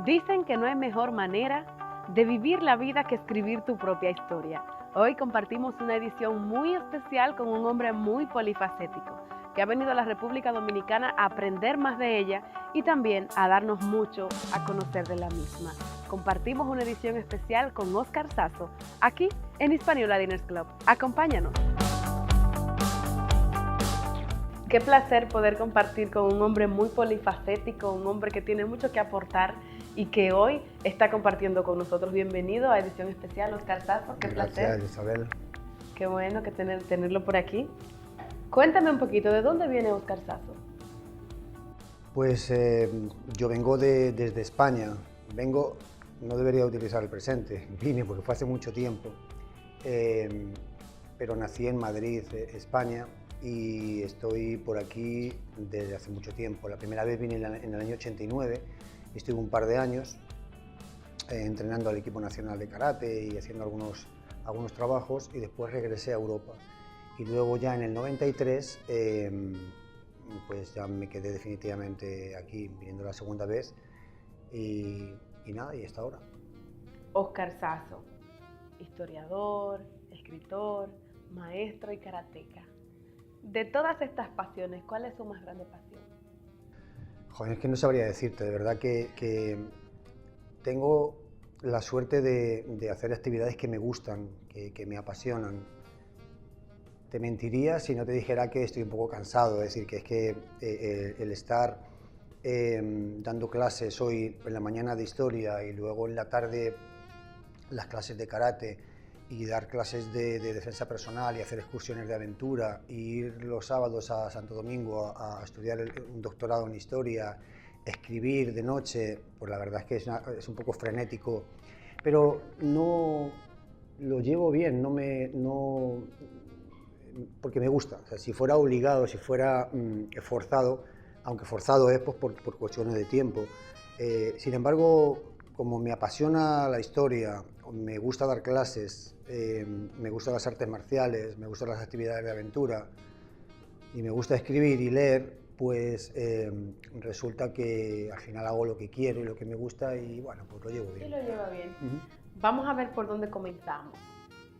Dicen que no hay mejor manera de vivir la vida que escribir tu propia historia. Hoy compartimos una edición muy especial con un hombre muy polifacético, que ha venido a la República Dominicana a aprender más de ella y también a darnos mucho a conocer de la misma. Compartimos una edición especial con Óscar Sazo, aquí en Hispaniola Diners Club. Acompáñanos. Qué placer poder compartir con un hombre muy polifacético, un hombre que tiene mucho que aportar y que hoy está compartiendo con nosotros. Bienvenido a edición especial, Óscar Sazo. Qué placer. Gracias, Isabel. Qué bueno que tenerlo por aquí. Cuéntame un poquito, ¿de dónde viene Óscar Sazo? Pues yo vengo desde España. No debería utilizar el presente, vine porque fue hace mucho tiempo, pero nací en Madrid, España, y estoy por aquí desde hace mucho tiempo. La primera vez vine en el año 89, estuve un par de años entrenando al equipo nacional de karate y haciendo algunos trabajos, y después regresé a Europa. Y luego ya en el 93, pues ya me quedé definitivamente aquí, viniendo la segunda vez, y nada, y hasta ahora. Óscar Sazo, historiador, escritor, maestro y karateca. De todas estas pasiones, ¿cuál es su más grande pasión? Joder, es que no sabría decirte, de verdad que tengo la suerte de hacer actividades que me gustan, que me apasionan. Te mentiría si no te dijera que estoy un poco cansado, es decir, que es que el estar dando clases hoy en la mañana de historia y luego en la tarde las clases de karate y dar clases de defensa personal y hacer excursiones de aventura y ir los sábados a Santo Domingo a estudiar un doctorado en historia, escribir de noche, pues la verdad es que es un poco frenético, pero no lo llevo bien, porque me gusta. O sea, si fuera obligado, si fuera forzado, aunque forzado es pues, por cuestiones de tiempo. Sin embargo, como me apasiona la historia, me gusta dar clases, me gustan las artes marciales, me gustan las actividades de aventura y me gusta escribir y leer, pues resulta que al final hago lo que quiero y lo que me gusta y bueno, pues lo llevo bien. Sí, lo lleva bien. Vamos a ver por dónde comenzamos,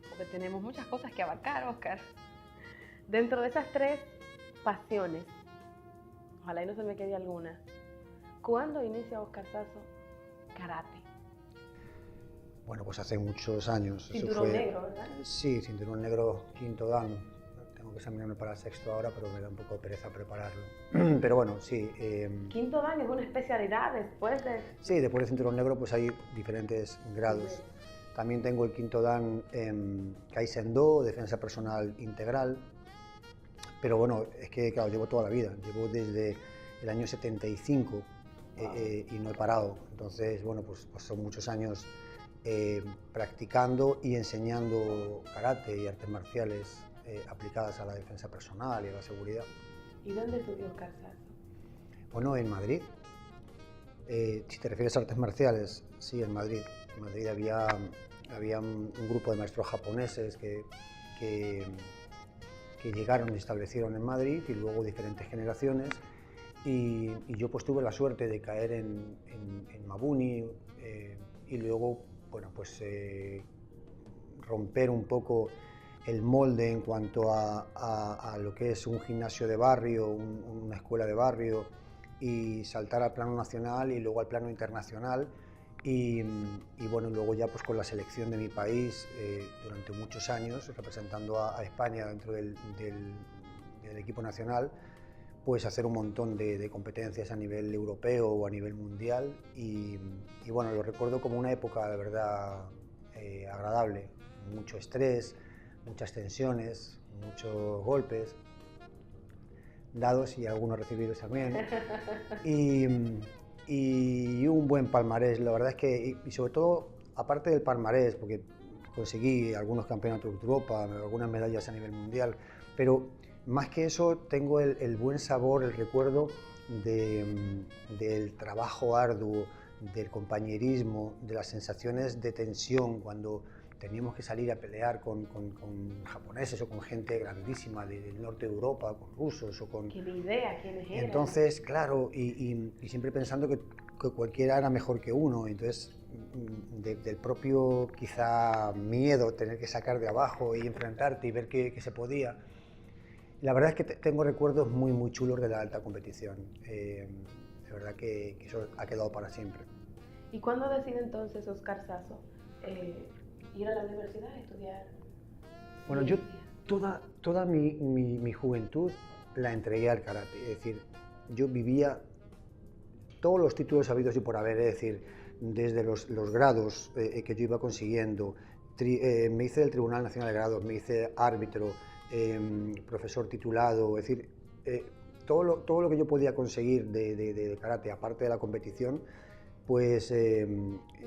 porque tenemos muchas cosas que abarcar, Óscar. Dentro de esas tres pasiones, ojalá y no se me quede alguna, ¿cuándo inicia Óscar Sazo karate? Bueno, pues hace muchos años. Cinturón negro, ¿verdad? Sí, cinturón negro, quinto dan. Tengo que examinarme para el sexto ahora, pero me da un poco de pereza prepararlo. Pero bueno, sí. Quinto dan es una especialidad después de... Sí, después de cinturón negro pues hay diferentes grados. Sí. También tengo el quinto dan Kaizen-Do, defensa personal integral. Pero bueno, es que claro, llevo toda la vida. Llevo desde el año 75 y no he parado. Entonces, bueno, pues son muchos años practicando y enseñando karate y artes marciales aplicadas a la defensa personal y a la seguridad. ¿Y dónde estudió Óscar Sazo? Bueno, en Madrid. Si te refieres a artes marciales, sí, en Madrid. En Madrid había un grupo de maestros japoneses que llegaron y se establecieron en Madrid y luego diferentes generaciones. Y yo pues tuve la suerte de caer en Mabuni y luego, bueno, pues romper un poco el molde en cuanto a lo que es un gimnasio de barrio, una escuela de barrio, y saltar al plano nacional y luego al plano internacional. Y bueno, luego ya pues con la selección de mi país durante muchos años, representando a España dentro del equipo nacional, pues hacer un montón de competencias a nivel europeo o a nivel mundial y bueno, lo recuerdo como una época de verdad agradable, mucho estrés, muchas tensiones, muchos golpes dados y algunos recibidos también y un buen palmarés. La verdad es que, y sobre todo, aparte del palmarés, porque conseguí algunos campeonatos de Europa, algunas medallas a nivel mundial, pero más que eso tengo el buen sabor, el recuerdo del trabajo arduo, del compañerismo, de las sensaciones de tensión cuando teníamos que salir a pelear con japoneses o con gente grandísima del norte de Europa, con rusos o con... ¿Qué idea? ¿Quiénes eran? Entonces, claro, y siempre pensando que que cualquiera era mejor que uno, entonces del propio quizá miedo, tener que sacar de abajo y enfrentarte y ver que se podía. La verdad es que tengo recuerdos muy chulos de la alta competición, de verdad que eso ha quedado para siempre. ¿Y cuándo decide entonces Óscar Sazo ir a la universidad a estudiar? Bueno, yo toda mi juventud la entregué al karate, es decir, yo vivía todos los títulos habidos y por haber, es decir, desde los grados que yo iba consiguiendo, me hice del Tribunal Nacional de Grados, me hice árbitro, profesor titulado, es decir, todo lo que yo podía conseguir de karate, aparte de la competición, pues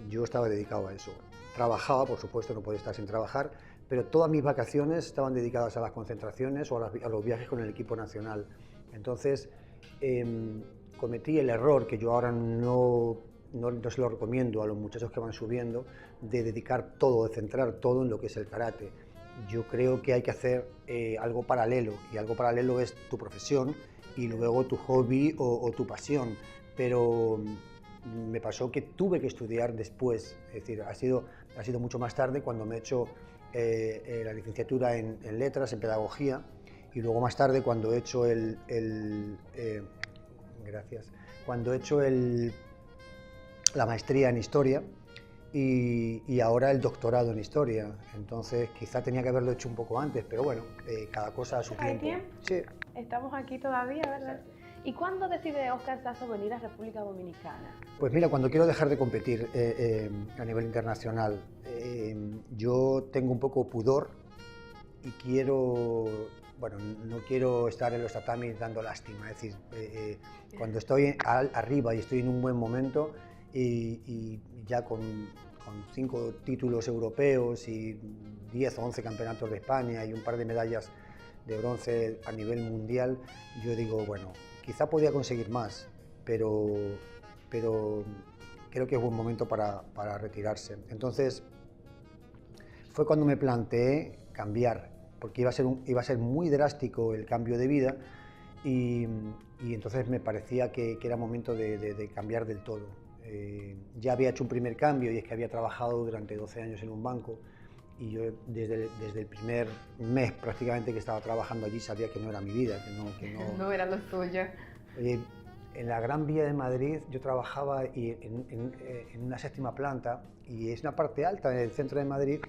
yo estaba dedicado a eso. Trabajaba, por supuesto, no podía estar sin trabajar, pero todas mis vacaciones estaban dedicadas a las concentraciones o a los viajes con el equipo nacional. Entonces, cometí el error que yo ahora no se lo recomiendo a los muchachos que van subiendo, de dedicar todo, de centrar todo en lo que es el karate. Yo creo que hay que hacer algo paralelo, y algo paralelo es tu profesión y luego tu hobby o tu pasión, pero me pasó que tuve que estudiar después, es decir, ha sido mucho más tarde cuando me he hecho la licenciatura en letras, en pedagogía, y luego más tarde cuando he hecho la maestría en historia y ahora el doctorado en historia. Entonces quizá tenía que haberlo hecho un poco antes, pero bueno, cada cosa a su tiempo. ¿Hay tiempo? Sí. Estamos aquí todavía, ¿verdad? ¿Y cuándo decide Óscar Sazo venir a República Dominicana? Pues mira, cuando quiero dejar de competir a nivel internacional, yo tengo un poco pudor y no quiero estar en los tatamis dando lástima, es decir, cuando estoy arriba y estoy en un buen momento y ya con 5 títulos europeos y 10 o 11 campeonatos de España y un par de medallas de bronce a nivel mundial, yo digo, bueno, quizá podía conseguir más, pero creo que es buen momento para retirarse. Entonces, fue cuando me planteé cambiar, porque iba a ser muy drástico el cambio de vida y entonces me parecía que era momento de cambiar del todo. Ya había hecho un primer cambio y es que había trabajado durante 12 años en un banco y yo desde el primer mes prácticamente que estaba trabajando allí sabía que no era mi vida, que no era lo suyo. En la Gran Vía de Madrid yo trabajaba en una 7ª planta y es una parte alta en el centro de Madrid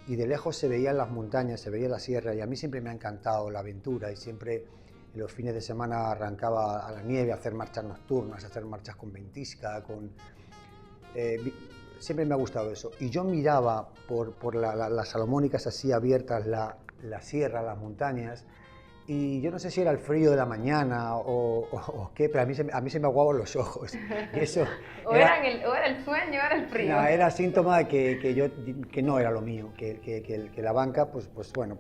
y de lejos se veían las montañas, se veía la sierra y a mí siempre me ha encantado la aventura y siempre en los fines de semana arrancaba a la nieve a hacer marchas nocturnas, a hacer marchas con ventisca, siempre me ha gustado eso. Y yo miraba por las salomónicas así abiertas, la sierra, las montañas, y yo no sé si era el frío de la mañana o qué, pero a mí se me aguaban los ojos. Y eso o era el sueño o era el frío. No, era síntoma de que no era lo mío, que la banca, pues bueno,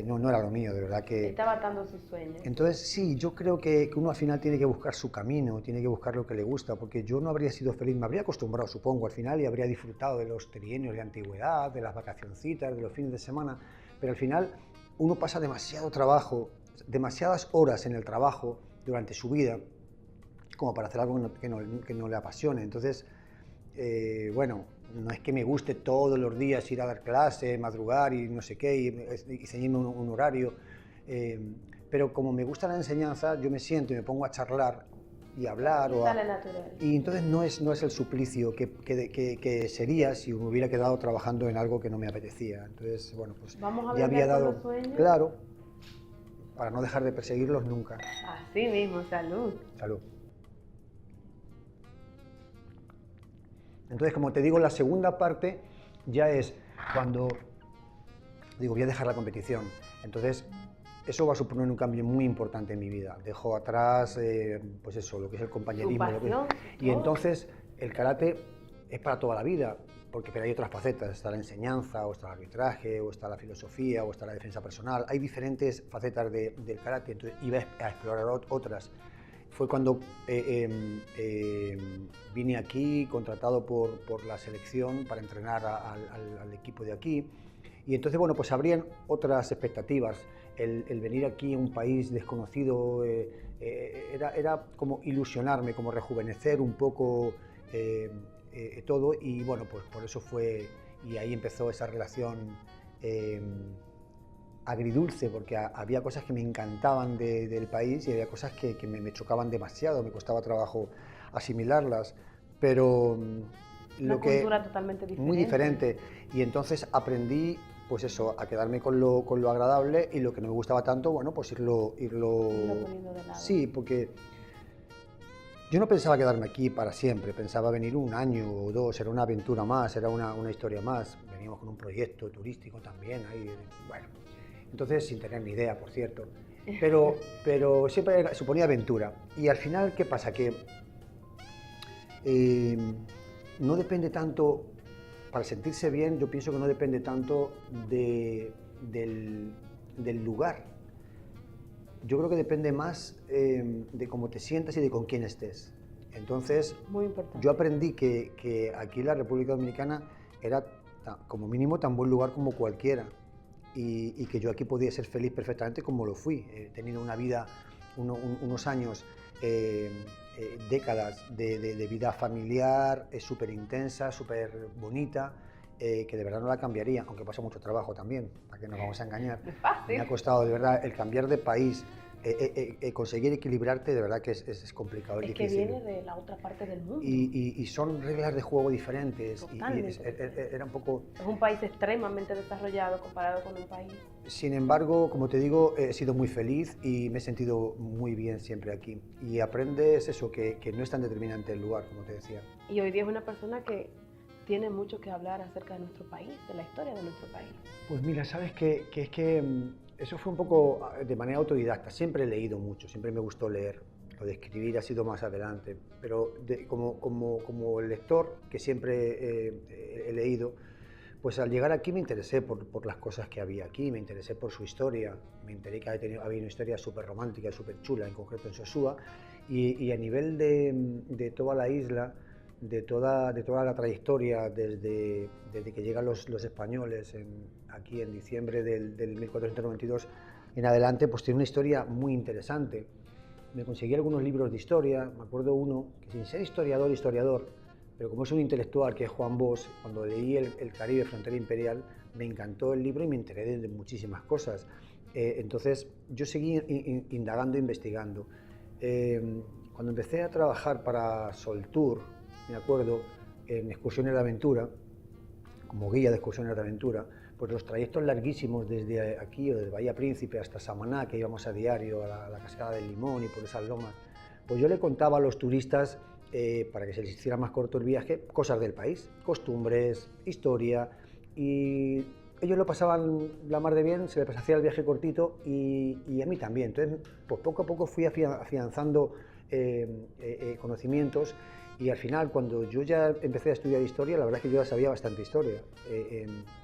no era lo mío, de verdad que... Estaba atando sus sueños. Entonces sí, yo creo que uno al final tiene que buscar su camino, tiene que buscar lo que le gusta, porque yo no habría sido feliz, me habría acostumbrado, supongo, al final y habría disfrutado de los trienios de antigüedad, de las vacacioncitas, de los fines de semana, pero al final uno pasa demasiado trabajo, demasiadas horas en el trabajo durante su vida, como para hacer algo que no le apasione. Entonces, bueno, no es que me guste todos los días ir a dar clase, madrugar y no sé qué, y ceñirme un horario, pero como me gusta la enseñanza, yo me siento y me pongo a charlar y hablar. Sale natural. Y entonces no es el suplicio que sería si me hubiera quedado trabajando en algo que no me apetecía. Entonces, bueno, pues vamos a ya había dado, los sueños. Claro, para no dejar de perseguirlos nunca. Así mismo, salud. Salud. Entonces, como te digo, la segunda parte ya es cuando digo, voy a dejar la competición. Entonces, eso va a suponer un cambio muy importante en mi vida. Dejo atrás, pues eso, lo que es el compañerismo. Y entonces, el karate es para toda la vida, pero hay otras facetas. Está la enseñanza, o está el arbitraje, o está la filosofía, o está la defensa personal. Hay diferentes facetas del karate, entonces iba a explorar otras. Fue cuando vine aquí, contratado por la selección para entrenar al equipo de aquí. Y entonces, bueno, pues abrían otras expectativas. el venir aquí a un país desconocido era como ilusionarme, como rejuvenecer un poco todo, y bueno, pues por eso fue, y ahí empezó esa relación agridulce, porque había cosas que me encantaban del país y había cosas que me chocaban demasiado, me costaba trabajo asimilarlas, pero Una cultura totalmente diferente. muy diferente, y entonces aprendí pues eso, a quedarme con lo agradable, y lo que no me gustaba tanto, bueno, pues irlo poniendo de lado. Sí, porque yo no pensaba quedarme aquí para siempre, pensaba venir un año o dos, era una aventura más, era una historia más. Veníamos con un proyecto turístico también, ahí, bueno, entonces sin tener ni idea, por cierto, pero siempre suponía aventura. Y al final, ¿qué pasa? Que no depende tanto, para sentirse bien, yo pienso que no depende tanto del lugar. Yo creo que depende más de cómo te sientas y de con quién estés. Entonces, muy importante. Yo aprendí que aquí la República Dominicana era como mínimo tan buen lugar como cualquiera, y que yo aquí podía ser feliz perfectamente como lo fui. He tenido una vida, unos años, décadas de vida familiar, súper intensa, súper bonita, que de verdad no la cambiaría, aunque pasa mucho trabajo también, para que nos vamos a engañar. Es fácil. Me ha costado de verdad el cambiar de país, conseguir equilibrarte, de verdad que es complicado, es difícil. Que viene de la otra parte del mundo. Y son reglas de juego diferentes. Era un poco... Es un país extremadamente desarrollado comparado con un país. Sin embargo, como te digo, he sido muy feliz y me he sentido muy bien siempre aquí. Y aprendes eso, que no es tan determinante el lugar, como te decía. Y hoy día es una persona que tiene mucho que hablar acerca de nuestro país, de la historia de nuestro país. Pues mira, sabes que es que eso fue un poco de manera autodidacta. Siempre he leído mucho, siempre me gustó leer. Lo de escribir ha sido más adelante, pero como lector, que siempre he leído, pues al llegar aquí me interesé por las cosas que había aquí, me interesé por su historia, me enteré que había una historia súper romántica, súper chula, en concreto en Sosúa, y a nivel de toda la isla, de toda la trayectoria desde que llegan los españoles aquí en diciembre del 1492 en adelante, pues tiene una historia muy interesante. Me conseguí algunos libros de historia, me acuerdo uno que, sin ser historiador, pero como es un intelectual, que es Juan Bosch, cuando leí el Caribe, Frontera Imperial, me encantó el libro y me enteré de muchísimas cosas. Entonces yo seguí indagando, investigando. Cuando empecé a trabajar para Soltour, me acuerdo, en excursiones de aventura, como guía de excursiones de aventura, pues los trayectos larguísimos desde aquí o desde Bahía Príncipe hasta Samaná, que íbamos a diario a la cascada del Limón y por esas lomas, pues yo le contaba a los turistas, para que se les hiciera más corto el viaje, cosas del país, costumbres, historia, y ellos lo pasaban la mar de bien, se les hacía el viaje cortito, y a mí también. Entonces, pues poco a poco fui afianzando conocimientos, y al final, cuando yo ya empecé a estudiar historia, la verdad es que yo ya sabía bastante historia,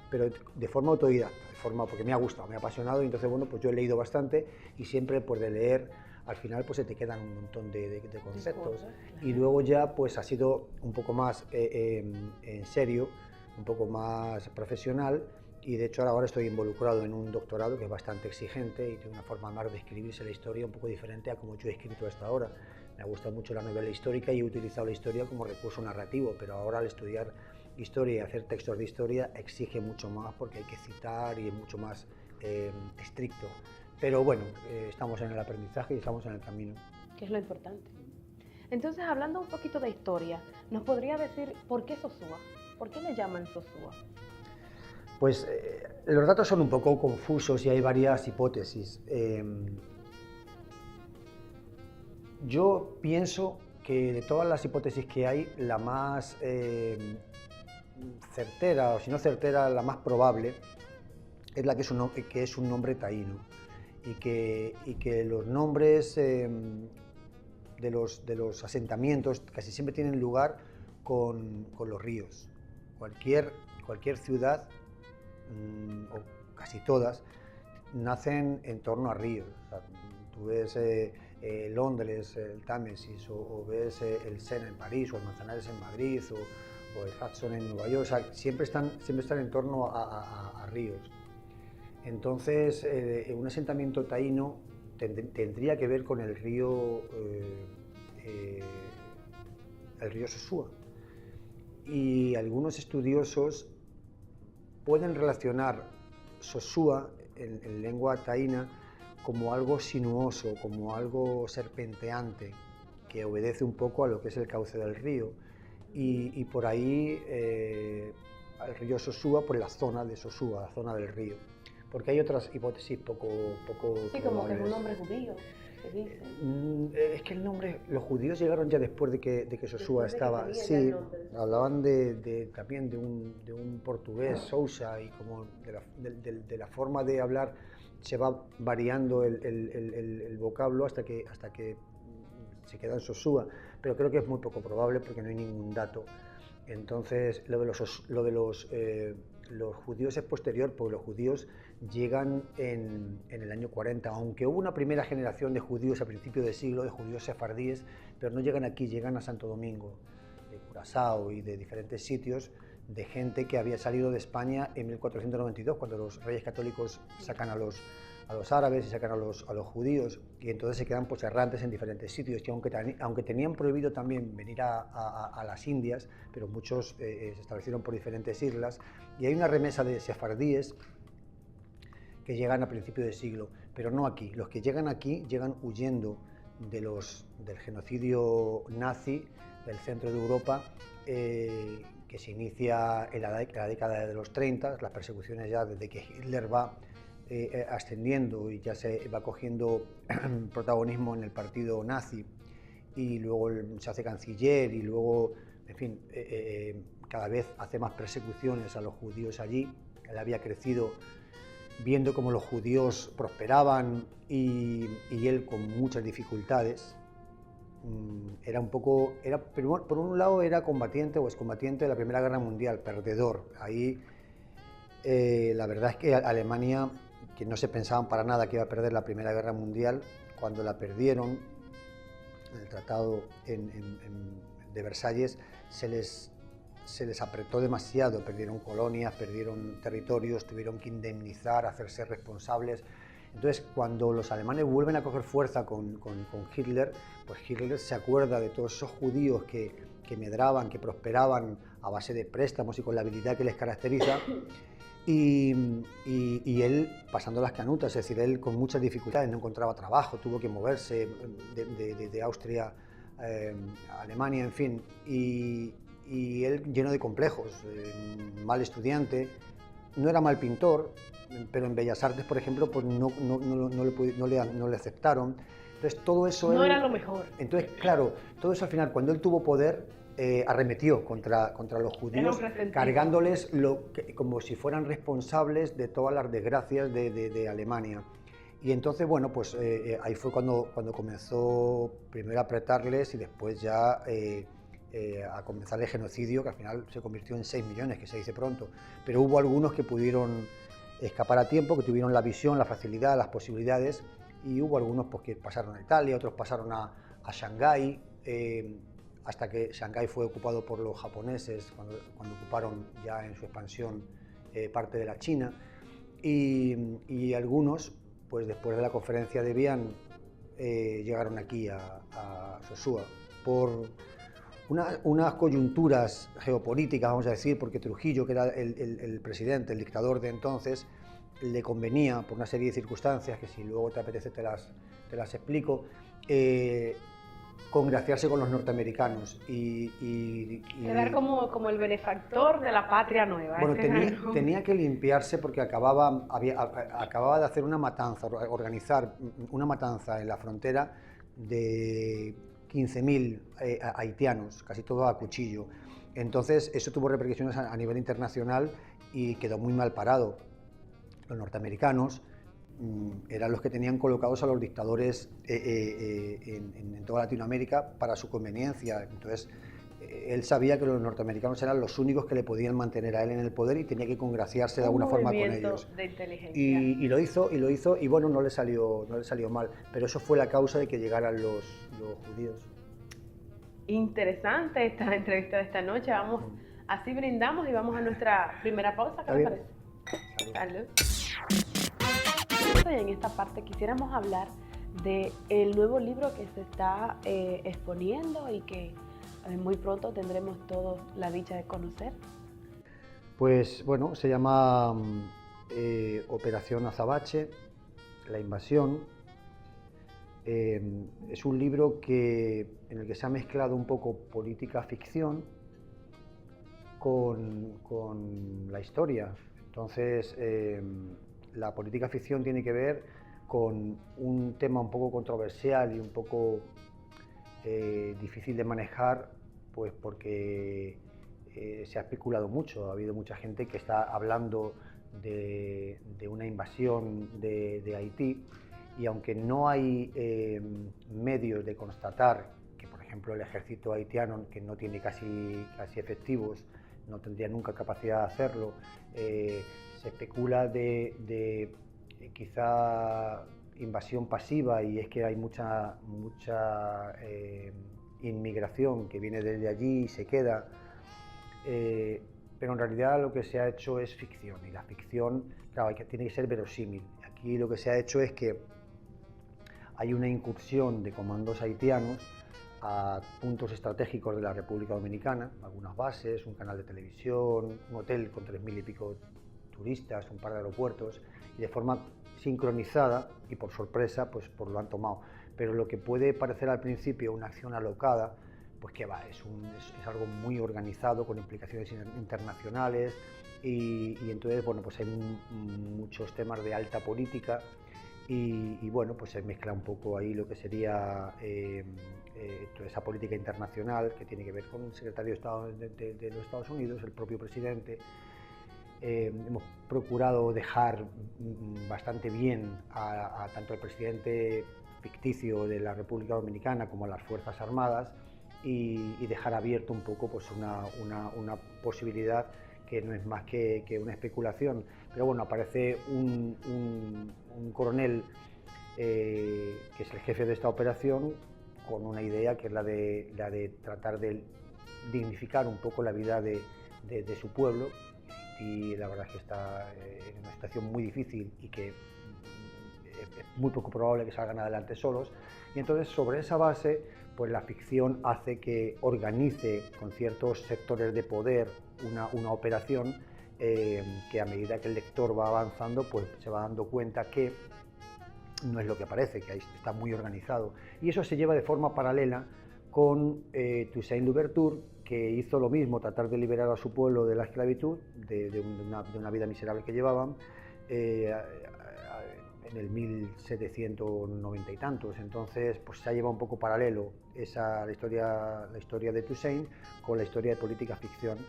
pero de forma autodidacta, porque me ha gustado, me ha apasionado, y entonces, bueno, pues yo he leído bastante, y siempre, pues de leer, al final pues se te quedan un montón de conceptos, y luego ya pues ha sido un poco más en serio, un poco más profesional, y de hecho ahora estoy involucrado en un doctorado que es bastante exigente y tiene una forma más de escribirse la historia un poco diferente a como yo he escrito hasta ahora. Me gusta mucho la novela histórica y he utilizado la historia como recurso narrativo, pero ahora al estudiar historia y hacer textos de historia exige mucho más, porque hay que citar y es mucho más estricto. Pero bueno, estamos en el aprendizaje y estamos en el camino. Que es lo importante. Entonces, hablando un poquito de historia, ¿nos podría decir por qué Sosúa? ¿Por qué le llaman Sosúa? Pues los datos son un poco confusos y hay varias hipótesis. Yo pienso que de todas las hipótesis que hay, la más certera, o si no certera, la más probable, es la que es un nombre taíno. Y que los nombres de los asentamientos casi siempre tienen lugar con los ríos. Cualquier ciudad, o casi todas, nacen en torno a ríos. O sea, tú ves Londres, el Támesis, o ves el Sena en París, o el Manzanares en Madrid, o el Hudson en Nueva York. O sea, siempre están en torno a ríos. Entonces, un asentamiento taíno tendría que ver con el río Sosúa. Y algunos estudiosos pueden relacionar Sosúa en lengua taína como algo sinuoso, como algo serpenteante, que obedece un poco a lo que es el cauce del río. Y por ahí al río Sosúa, por la zona de Sosúa, la zona del río. Porque hay otras hipótesis poco sí, como que es un nombre judío. Es que el nombre, los judíos llegaron ya después de que Sosúa estaba, sí, hablaban también de un portugués, Sousa, y como de la forma de hablar se va variando el vocablo hasta que se queda en Sosúa, pero creo que es muy poco probable porque no hay ningún dato. Entonces, lo de los judíos es posterior, porque los judíos llegan en el año 40, aunque hubo una primera generación de judíos a principios de siglo, de judíos sefardíes, pero no llegan aquí, llegan a Santo Domingo, de Curazao y de diferentes sitios, de gente que había salido de España en 1492, cuando los reyes católicos sacan a los árabes y sacan a los judíos, y entonces se quedan pues errantes en diferentes sitios, y aunque tenían prohibido también venir a las Indias, pero muchos se establecieron por diferentes islas, y hay una remesa de sefardíes que llegan a principios de siglo, pero no aquí. Los que llegan aquí llegan huyendo del genocidio nazi del centro de Europa, que se inicia en la década de los 30, las persecuciones ya desde que Hitler va ascendiendo y ya se va cogiendo protagonismo en el partido nazi, y luego se hace canciller, y luego, en fin, cada vez hace más persecuciones a los judíos allí. Él había crecido viendo cómo los judíos prosperaban y él con muchas dificultades. Pero por un lado era combatiente o excombatiente de la Primera Guerra Mundial, perdedor. Ahí la verdad es que Alemania, que no se pensaban para nada que iba a perder la Primera Guerra Mundial, cuando la perdieron en el Tratado de Versalles, se les apretó demasiado, perdieron colonias, perdieron territorios, tuvieron que indemnizar, hacerse responsables. Entonces, cuando los alemanes vuelven a coger fuerza con Hitler, pues Hitler se acuerda de todos esos judíos que medraban, que prosperaban a base de préstamos y con la habilidad que les caracteriza, y él pasando las canutas, es decir, él con muchas dificultades, no encontraba trabajo, tuvo que moverse de Austria a Alemania, en fin, y él lleno de complejos, mal estudiante, no era mal pintor, pero en Bellas Artes, por ejemplo, pues no le aceptaron. Entonces todo eso... No era lo mejor. Entonces, claro, todo eso al final, cuando él tuvo poder, arremetió contra los judíos, cargándoles como si fueran responsables de todas las desgracias de Alemania. Y entonces, bueno, pues ahí fue cuando comenzó primero a apretarles y después ya a comenzar el genocidio, que al final se convirtió en 6 millones, que se dice pronto. Pero hubo algunos que pudieron escapar a tiempo, que tuvieron la visión, la facilidad, las posibilidades, y hubo algunos pues, que pasaron a Italia, otros pasaron a Shanghái, hasta que Shanghái fue ocupado por los japoneses cuando ocuparon ya en su expansión parte de la China, y algunos, pues después de la conferencia de Vian, llegaron aquí a Sosúa por unas coyunturas geopolíticas, vamos a decir, porque Trujillo, que era el presidente, el dictador de entonces, le convenía, por una serie de circunstancias, que si luego te apetece te las explico, congraciarse con los norteamericanos y quedar como el benefactor de la patria nueva. Bueno, tenía que limpiarse porque acababa de hacer una matanza, organizar una matanza en la frontera de 15.000 haitianos, casi todo a cuchillo. Entonces eso tuvo repercusiones a nivel internacional y quedó muy mal parado. Los norteamericanos eran los que tenían colocados a los dictadores en toda Latinoamérica para su conveniencia. Entonces él sabía que los norteamericanos eran los únicos que le podían mantener a él en el poder y tenía que congraciarse de alguna forma con ellos. De inteligencia. Y lo hizo y bueno, no le salió mal, pero eso fue la causa de que llegaran los judíos. Interesante esta entrevista de esta noche. Así brindamos y vamos a nuestra primera pausa. ¿Qué te parece? Salud. Salud. cierre y en esta parte quisiéramos hablar del nuevo libro que se está exponiendo y que muy pronto tendremos todos la dicha de conocer. Pues bueno, se llama Operación Azabache, la invasión. Es un libro en el que se ha mezclado un poco política ficción con la historia. Entonces, la política ficción tiene que ver con un tema un poco controversial y un poco difícil de manejar, pues porque se ha especulado mucho. Ha habido mucha gente que está hablando de una invasión de Haití, y aunque no hay medios de constatar que, por ejemplo, el ejército haitiano, que no tiene casi efectivos, no tendría nunca capacidad de hacerlo, se especula de quizá invasión pasiva, y es que hay mucha inmigración que viene desde allí y se queda, pero en realidad lo que se ha hecho es ficción, y la ficción, claro, tiene que ser verosímil. Aquí lo que se ha hecho es que hay una incursión de comandos haitianos a puntos estratégicos de la República Dominicana, algunas bases, un canal de televisión, un hotel con 3000 y pico turistas, un par de aeropuertos, y de forma sincronizada y por sorpresa pues lo han tomado. Pero lo que puede parecer al principio una acción alocada, pues que va, es algo muy organizado, con implicaciones internacionales, y entonces, bueno, pues hay muchos temas de alta política, y bueno, pues se mezcla un poco ahí lo que sería toda esa política internacional que tiene que ver con el secretario de Estado de los Estados Unidos, el propio presidente. Hemos procurado dejar bastante bien a tanto al presidente ficticio de la República Dominicana como a las Fuerzas Armadas, y dejar abierto un poco pues una posibilidad que no es más que una especulación. Pero bueno, aparece un coronel que es el jefe de esta operación, con una idea que es la de tratar de dignificar un poco la vida de su pueblo, y la verdad es que está en una situación muy difícil y que es muy poco probable que salgan adelante solos. Y entonces, sobre esa base, pues la ficción hace que organice con ciertos sectores de poder una operación que, a medida que el lector va avanzando, pues se va dando cuenta que no es lo que parece, que ahí está muy organizado. Y eso se lleva de forma paralela con Toussaint Louverture, que hizo lo mismo, tratar de liberar a su pueblo de la esclavitud, de una vida miserable que llevaban, en el 1790 y tantos. Entonces, pues se ha llevado un poco paralelo la historia de Toussaint con la historia de política ficción,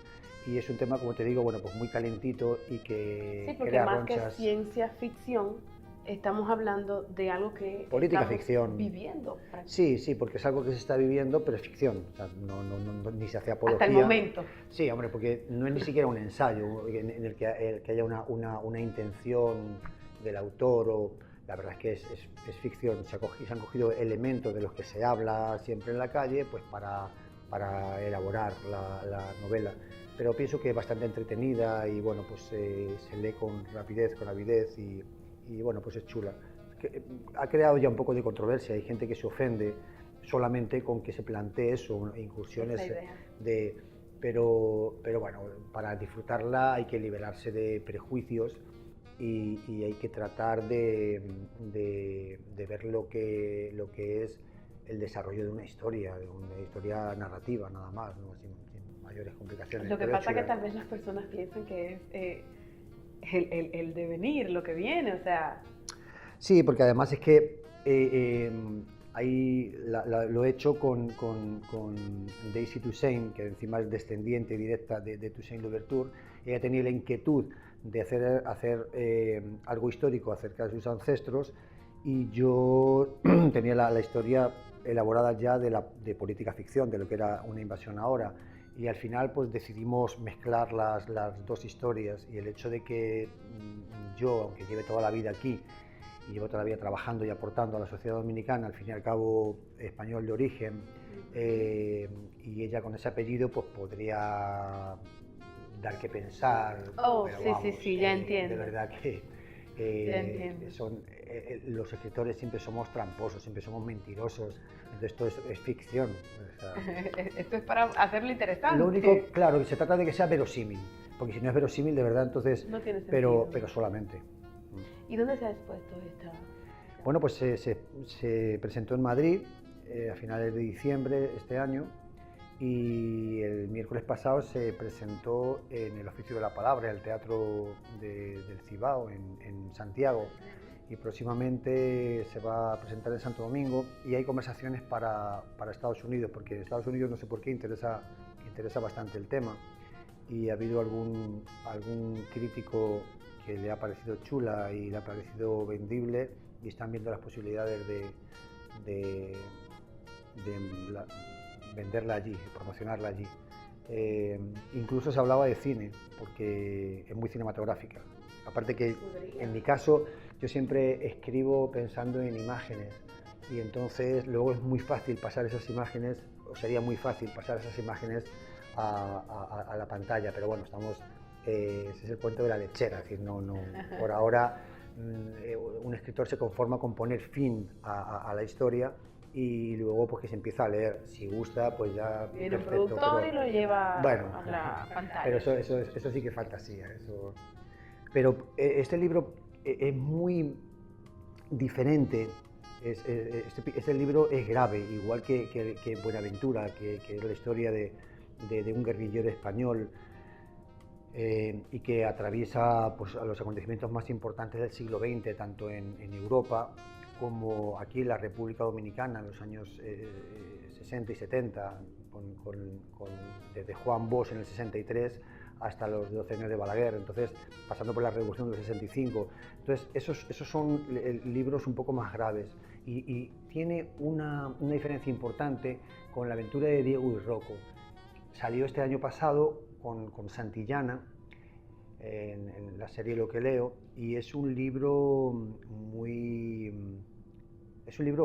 y es un tema, como te digo, bueno, pues muy calentito y que sí, porque crea más ronchas. Que ciencia ficción, estamos hablando de algo que política estamos ficción viviendo. Sí, porque es algo que se está viviendo, pero es ficción, o sea, no, ni se hace apología. Hasta el momento. Sí, hombre, porque no es ni siquiera un ensayo en el que haya una intención del autor, la verdad es que es ficción. Se han cogido elementos de los que se habla siempre en la calle, pues para elaborar la novela. Pero pienso que es bastante entretenida, y bueno, pues se lee con rapidez, con avidez, y bueno, pues es chula. Ha creado ya un poco de controversia, hay gente que se ofende solamente con que se plantee eso, incursiones pero bueno, para disfrutarla hay que liberarse de prejuicios, y hay que tratar de ver lo que es el desarrollo de una historia narrativa, nada más, ¿no? Sin mayores complicaciones. Lo que pasa es que tal vez las personas piensan que es el devenir, lo que viene, o sea... Sí, porque además es que lo he hecho con Daisy Toussaint, que encima es descendiente directa de Toussaint Louverture. Ella tenía la inquietud de hacer algo histórico acerca de sus ancestros, y yo tenía la historia elaborada ya de política ficción, de lo que era una invasión ahora. Y al final pues decidimos mezclar las dos historias, y el hecho de que yo, aunque lleve toda la vida aquí y llevo toda la vida trabajando y aportando a la sociedad dominicana, al fin y al cabo español de origen, y ella con ese apellido pues podría dar que pensar. Oh, pero sí, vamos, sí, ya entiendo. De verdad que los escritores siempre somos tramposos, siempre somos mentirosos, entonces esto es ficción. O sea, esto es para hacerlo interesante. Lo único, claro, que se trata de que sea verosímil, porque si no es verosímil, de verdad, entonces... No tiene sentido. Pero solamente. ¿Y dónde se ha expuesto esta? Bueno, pues se presentó en Madrid a finales de diciembre este año, y el miércoles pasado se presentó en el Oficio de la Palabra, el Teatro del Cibao, en Santiago, y próximamente se va a presentar en Santo Domingo, y hay conversaciones para Estados Unidos, porque en Estados Unidos no sé por qué interesa bastante el tema, y ha habido algún crítico que le ha parecido chula y le ha parecido vendible, y están viendo las posibilidades de venderla allí, promocionarla allí. Incluso se hablaba de cine, porque es muy cinematográfica. Aparte que, en mi caso, yo siempre escribo pensando en imágenes, y entonces luego es muy fácil pasar esas imágenes, o sería muy fácil pasar esas imágenes a la pantalla, pero bueno, ese es el cuento de la lechera, es decir, no, por ahora un escritor se conforma con poner fin a la historia, y luego pues que se empieza a leer. Si gusta, pues ya viene un productor y lo lleva a la pantalla. Pero eso sí que es fantasía. Pero este libro es muy diferente. Este libro es grave, igual que Buenaventura, que es la historia de un guerrillero español, y que atraviesa pues, a los acontecimientos más importantes del siglo XX, tanto en Europa como aquí en la República Dominicana, en los años 60 y 70, desde Juan Bosch en el 63 hasta los 12 años de Balaguer, entonces pasando por la Revolución del 65. Entonces esos son libros un poco más graves, y tiene una diferencia importante con La aventura de Diego y Rocco. Salió este año pasado con Santillana en la serie Lo que leo, y es un libro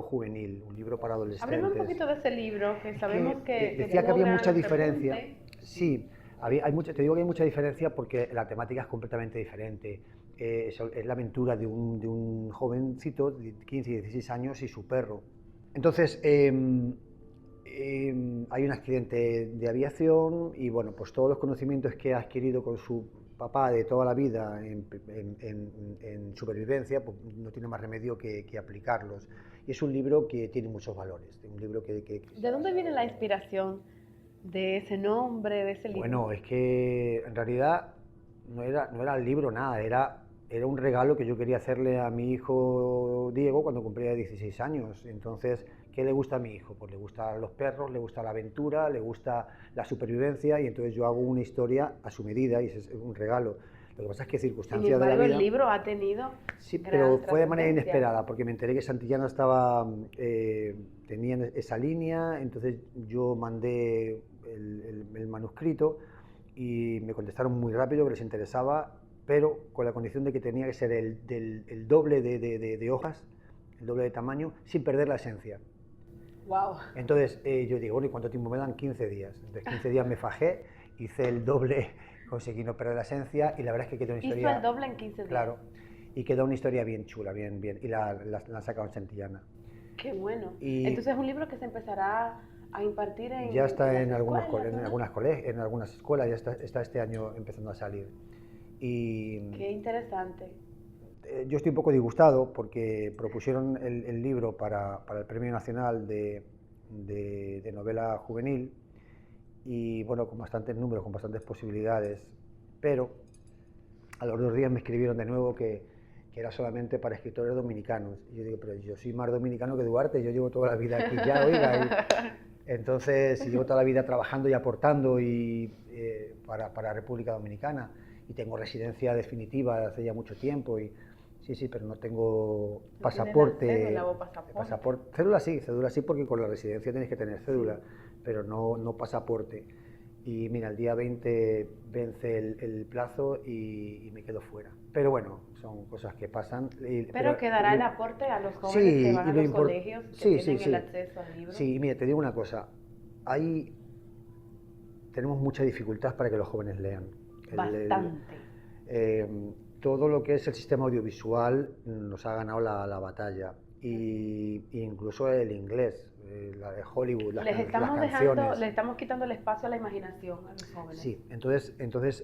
juvenil, un libro para adolescentes. Hablemos un poquito de ese libro, que sabemos que decía que había mucha diferencia. Sí, te digo que hay mucha diferencia porque la temática es completamente diferente. Es la aventura de un jovencito de 15 y 16 años y su perro. Entonces, hay un accidente de aviación, y bueno, pues todos los conocimientos que ha adquirido con su papá de toda la vida en supervivencia, pues no tiene más remedio que aplicarlos. Y es un libro que tiene muchos valores. Un libro ¿De dónde viene la inspiración de ese nombre, de ese libro? Bueno, es que en realidad no era el libro nada, era un regalo que yo quería hacerle a mi hijo Diego cuando cumplía 16 años. Entonces, ¿qué le gusta a mi hijo? Pues le gustan los perros, le gusta la aventura, le gusta la supervivencia, y entonces yo hago una historia a su medida, y es un regalo. Lo que pasa es que circunstancias de la vida... el libro ha tenido... Sí, pero fue de manera inesperada, porque me enteré que Santillana tenía esa línea, entonces yo mandé el manuscrito, y me contestaron muy rápido que les interesaba, pero con la condición de que tenía que ser el doble de hojas, el doble de tamaño, sin perder la esencia. Wow. Entonces yo digo, bueno, ¿y cuánto tiempo me dan? 15 días. Entonces 15 días me fajé, hice el doble, conseguí no perder la esencia, y la verdad es que quedó una historia... Hizo el doble en 15 días. Claro, y quedó una historia bien chula, bien, y la han sacado en Santillana. Qué bueno. Entonces es un libro que se empezará a impartir en... Ya está en algunas escuelas, ya está este año empezando a salir. Y qué interesante. Yo estoy un poco disgustado porque propusieron el libro para el Premio Nacional de Novela Juvenil, y bueno, con bastantes números, con bastantes posibilidades, pero a los 2 días me escribieron de nuevo que era solamente para escritores dominicanos. Y yo digo, pero yo soy más dominicano que Duarte, yo llevo toda la vida aquí ya, oiga. Entonces, llevo toda la vida trabajando y aportando para República Dominicana, y tengo residencia definitiva desde hace ya mucho tiempo, y sí, pero no tengo pasaporte. ¿Cédula o pasaporte? Cédula sí, porque con la residencia tienes que tener cédula, pero no pasaporte. Y mira, el día 20 vence el plazo y me quedo fuera. Pero bueno, son cosas que pasan. Pero quedará el aporte a los jóvenes que van a los colegios, que tienen el acceso al libro. Sí, mira, te digo una cosa, tenemos mucha dificultad para que los jóvenes lean. Bastante. todo lo que es el sistema audiovisual nos ha ganado la batalla. Y incluso el inglés, la de Hollywood, las canciones. Les estamos quitando el espacio a la imaginación a los jóvenes. Sí, entonces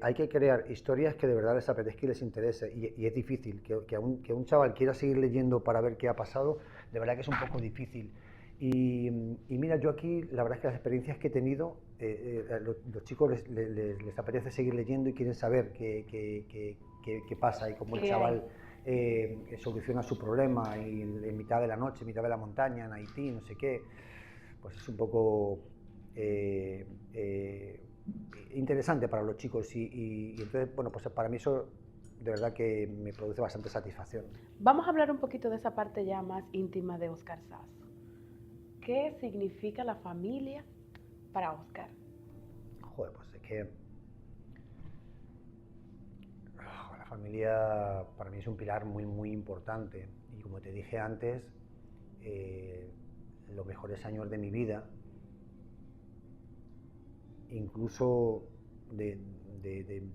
hay que crear historias que de verdad les apetezca y les interese. Y es difícil, que un chaval quiera seguir leyendo para ver qué ha pasado, de verdad que es un poco difícil. Y mira, yo aquí, la verdad es que las experiencias que he tenido, los chicos les apetece seguir leyendo y quieren saber qué pasa y cómo el chaval soluciona su problema y en mitad de la noche, en mitad de la montaña, en Haití, no sé qué. Pues es un poco interesante para los chicos y entonces, bueno, pues para mí eso de verdad que me produce bastante satisfacción. Vamos a hablar un poquito de esa parte ya más íntima de Óscar Sazo. ¿Qué significa la familia para Óscar? Joder, pues es que la familia para mí es un pilar muy, muy importante. Y como te dije antes, los mejores años de mi vida, incluso de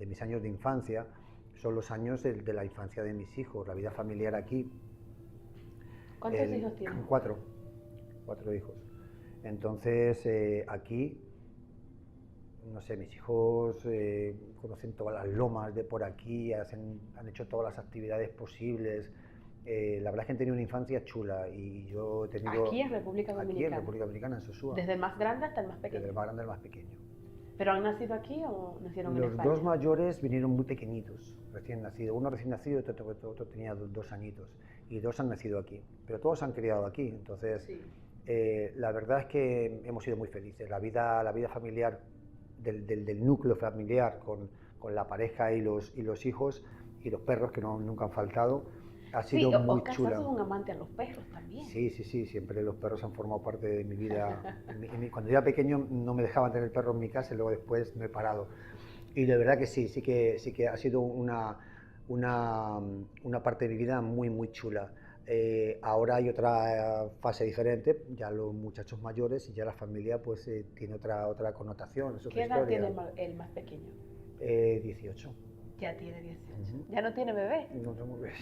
mis años de infancia, son los años de la infancia de mis hijos, la vida familiar aquí. ¿Cuántos hijos tienes? 4 hijos. Entonces, aquí, no sé, mis hijos conocen todas las lomas de por aquí, han hecho todas las actividades posibles. La verdad es que han tenido una infancia chula y yo he tenido... Aquí en República Dominicana. Aquí en República Dominicana, en Sosúa. ¿Desde el más grande hasta el más pequeño? Desde el más grande al más pequeño. ¿Pero han nacido aquí o nacieron en España? Los dos mayores vinieron muy pequeñitos, recién nacidos. Uno recién nacido y otro tenía 2 añitos. Y 2 han nacido aquí, pero todos se han criado aquí. Entonces, sí. La verdad es que hemos sido muy felices. La vida familiar, del núcleo familiar, con la pareja y los hijos y los perros, que nunca han faltado, ha sido muy Óscar chula. Sazo es un amante a los perros también. Sí, siempre los perros han formado parte de mi vida. Cuando yo era pequeño no me dejaban tener perros en mi casa y luego después no he parado. Y de verdad que sí que ha sido una parte de mi vida muy, muy chula. Ahora hay otra fase diferente, ya los muchachos mayores y ya la familia pues tiene otra connotación. ¿Qué edad tiene el más pequeño? 18. Ya tiene 18. ¿Ya no tiene bebé? No tengo bebé.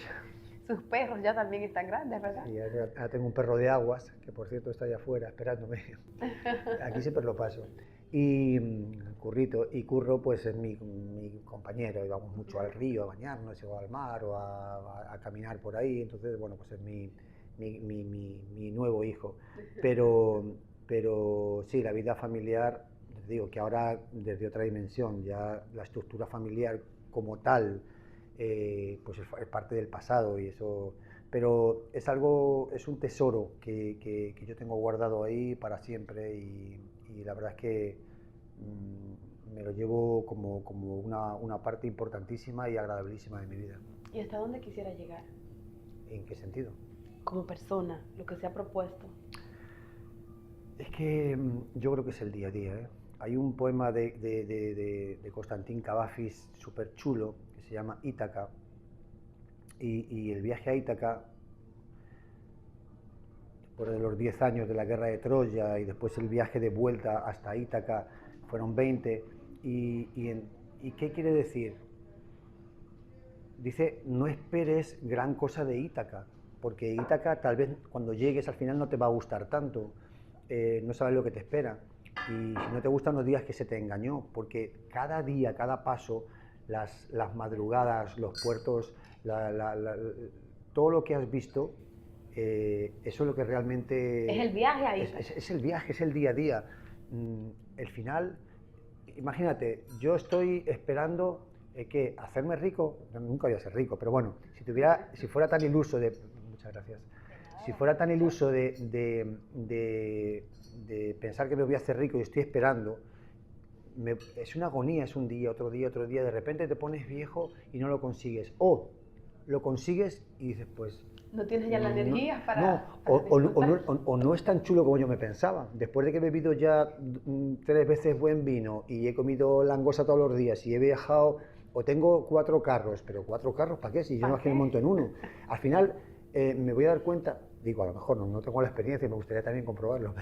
Sus perros ya también están grandes, ¿verdad? Sí, ahora tengo un perro de aguas, que por cierto está allá afuera esperándome. Aquí siempre lo paso. Y Currito, y Curro pues es mi compañero, y vamos mucho al río a bañarnos, o al mar, o a caminar por ahí, entonces bueno, pues es mi nuevo hijo. Pero sí, la vida familiar, les digo que ahora desde otra dimensión, ya la estructura familiar como tal, pues es parte del pasado y eso, pero es un tesoro que yo tengo guardado ahí para siempre y la verdad es que me lo llevo como una parte importantísima y agradabilísima de mi vida. ¿Y hasta dónde quisiera llegar? ¿En qué sentido? Como persona, lo que se ha propuesto. Es que yo creo que es el día a día, ¿eh? Hay un poema de Constantín Cavafis súper chulo que se llama Ítaca y el viaje a Ítaca, después de los 10 años de la guerra de Troya y después el viaje de vuelta hasta Ítaca, fueron 20 y ¿qué quiere decir? Dice, no esperes gran cosa de Ítaca, porque Ítaca tal vez cuando llegues al final no te va a gustar tanto, no sabes lo que te espera. Y si no te gustan, no digas que se te engañó, porque cada día, cada paso, las madrugadas, los puertos, todo lo que has visto, eso es lo que realmente... Es el viaje ahí. Es el viaje, es el día a día. El final, imagínate, yo estoy esperando que hacerme rico, nunca voy a ser rico, pero bueno, si fuera tan iluso de... Muchas gracias. Si fuera tan iluso de pensar que me voy a hacer rico y estoy esperando, es una agonía, es un día, otro día, de repente te pones viejo y no lo consigues, o lo consigues y dices, pues... No tienes ya la energía para... No, o no es tan chulo como yo me pensaba. Después de que he bebido ya 3 veces buen vino y he comido langosta todos los días y he viajado, o tengo 4 carros, pero 4 carros, ¿para qué? Si yo no es que me monto en uno. Al final me voy a dar cuenta Digo, a lo mejor no tengo la experiencia y me gustaría también comprobarlo,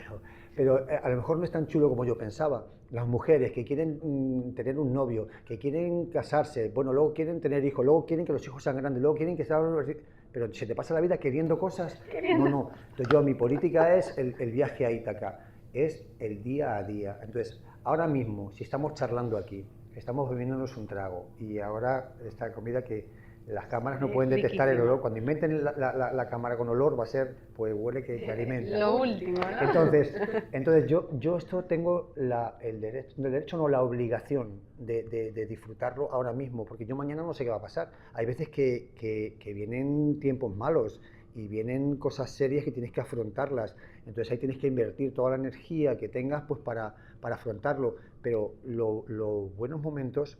pero a lo mejor no es tan chulo como yo pensaba. Las mujeres que quieren tener un novio, que quieren casarse, bueno, luego quieren tener hijos, luego quieren que los hijos sean grandes, luego quieren que se abran pero se te pasa la vida queriendo cosas. No. Entonces mi política es el viaje a Ítaca, es el día a día. Entonces, ahora mismo, si estamos charlando aquí, estamos bebiéndonos un trago y ahora esta comida que las cámaras no pueden detectar el olor. Cuando inventen la cámara con olor va a ser, pues huele que alimenta. Lo último, ¿no? Entonces yo esto tengo el derecho, no la obligación de disfrutarlo ahora mismo, porque yo mañana no sé qué va a pasar. Hay veces que vienen tiempos malos y vienen cosas serias que tienes que afrontarlas. Entonces ahí tienes que invertir toda la energía que tengas pues para afrontarlo. Pero los buenos momentos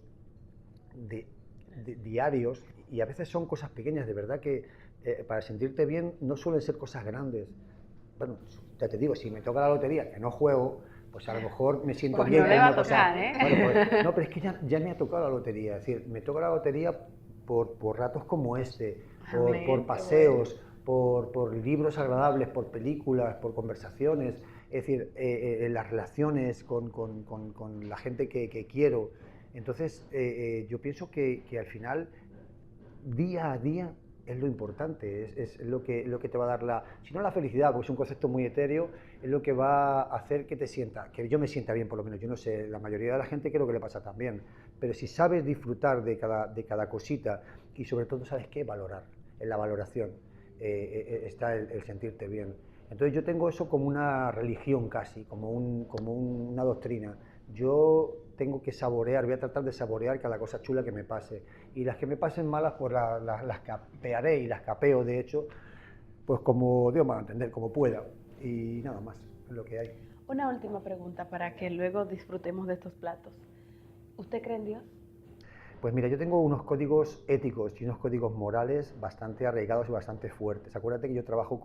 diarios, y a veces son cosas pequeñas, de verdad que para sentirte bien no suelen ser cosas grandes. Bueno, ya te digo, si me toca la lotería, que no juego, pues a lo mejor me siento pues bien. No le va a tocar, ¿eh? Bueno, pues, no, pero es que ya me ha tocado la lotería, es decir, me toca la lotería por ratos como este, por paseos, por libros agradables, por películas, por conversaciones, es decir, en las relaciones con la gente que quiero. Entonces, yo pienso que al final, día a día, es lo importante, es lo que te va a dar si no la felicidad, porque es un concepto muy etéreo, es lo que va a hacer que que yo me sienta bien, por lo menos. Yo no sé, la mayoría de la gente creo que le pasa también, pero si sabes disfrutar de cada cosita y sobre todo, ¿sabes qué? Valorar, en la valoración está el sentirte bien. Entonces yo tengo eso como una religión casi, como una doctrina. Yo tengo que saborear, voy a tratar de saborear cada cosa chula que me pase. Y las que me pasen malas, pues las capearé y las capeo, de hecho, pues como Dios me va a entender, como pueda. Y nada más, es lo que hay. Una última pregunta para que luego disfrutemos de estos platos. ¿Usted cree en Dios? Pues mira, yo tengo unos códigos éticos y unos códigos morales bastante arraigados y bastante fuertes. Acuérdate que yo trabajo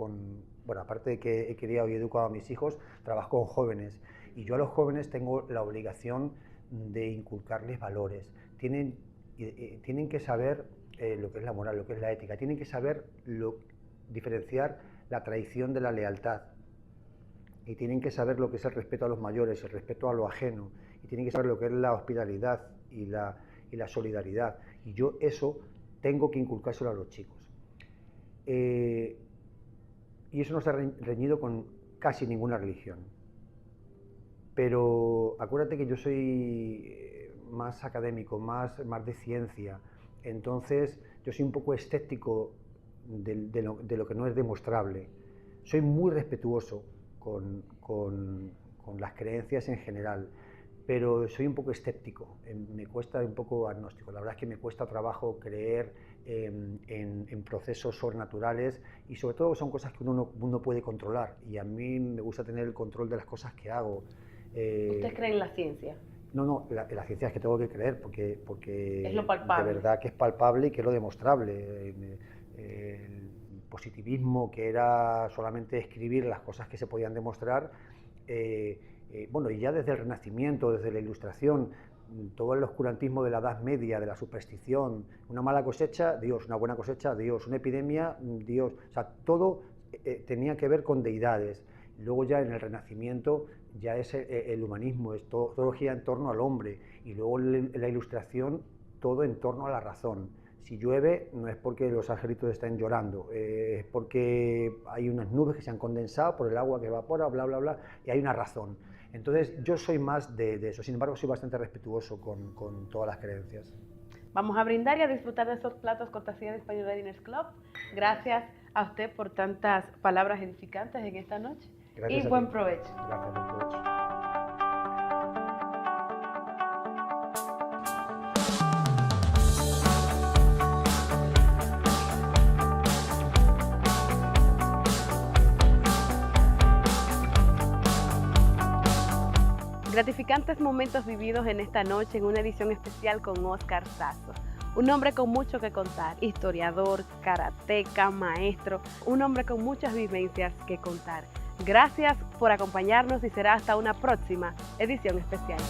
aparte de que he criado y educado a mis hijos, trabajo con jóvenes. Y yo a los jóvenes tengo la obligación de inculcarles valores. Tienen que saber lo que es la moral, lo que es la ética. Tienen que saber diferenciar la traición de la lealtad. Y tienen que saber lo que es el respeto a los mayores, el respeto a lo ajeno. Y tienen que saber lo que es la hospitalidad y la solidaridad. Y yo eso tengo que inculcárselo a los chicos. Y eso no está reñido con casi ninguna religión. Pero acuérdate que yo soy más académico, más de ciencia. Entonces yo soy un poco escéptico de lo que no es demostrable. Soy muy respetuoso con las creencias en general, pero soy un poco escéptico, me cuesta un poco agnóstico. La verdad es que me cuesta trabajo creer en procesos sobrenaturales y sobre todo son cosas que uno no puede controlar y a mí me gusta tener el control de las cosas que hago. ¿Usted cree en la ciencia? No, la ciencia es que tengo que creer porque es lo palpable. De verdad que es palpable y que es lo demostrable. El positivismo, que era solamente escribir las cosas que se podían demostrar, y ya desde el Renacimiento, desde la Ilustración, todo el oscurantismo de la Edad Media, de la superstición, una mala cosecha, Dios, una buena cosecha, Dios, una epidemia, Dios, o sea, todo tenía que ver con deidades. Luego ya en el Renacimiento ya es el humanismo, todo gira en torno al hombre, y luego la Ilustración, todo en torno a la razón. Si llueve no es porque los angelitos estén llorando, es porque hay unas nubes que se han condensado por el agua que evapora, bla, bla, bla, y hay una razón. Entonces yo soy más de eso, sin embargo soy bastante respetuoso con todas las creencias. Vamos a brindar y a disfrutar de estos platos cortesía de Español Diners Club. Gracias a usted por tantas palabras edificantes en esta noche. Gracias y buen provecho. Gracias, buen provecho. Gratificantes momentos vividos en esta noche en una edición especial con Óscar Sazo. Un hombre con mucho que contar, historiador, karateca, maestro, un hombre con muchas vivencias que contar. Gracias por acompañarnos y será hasta una próxima edición especial.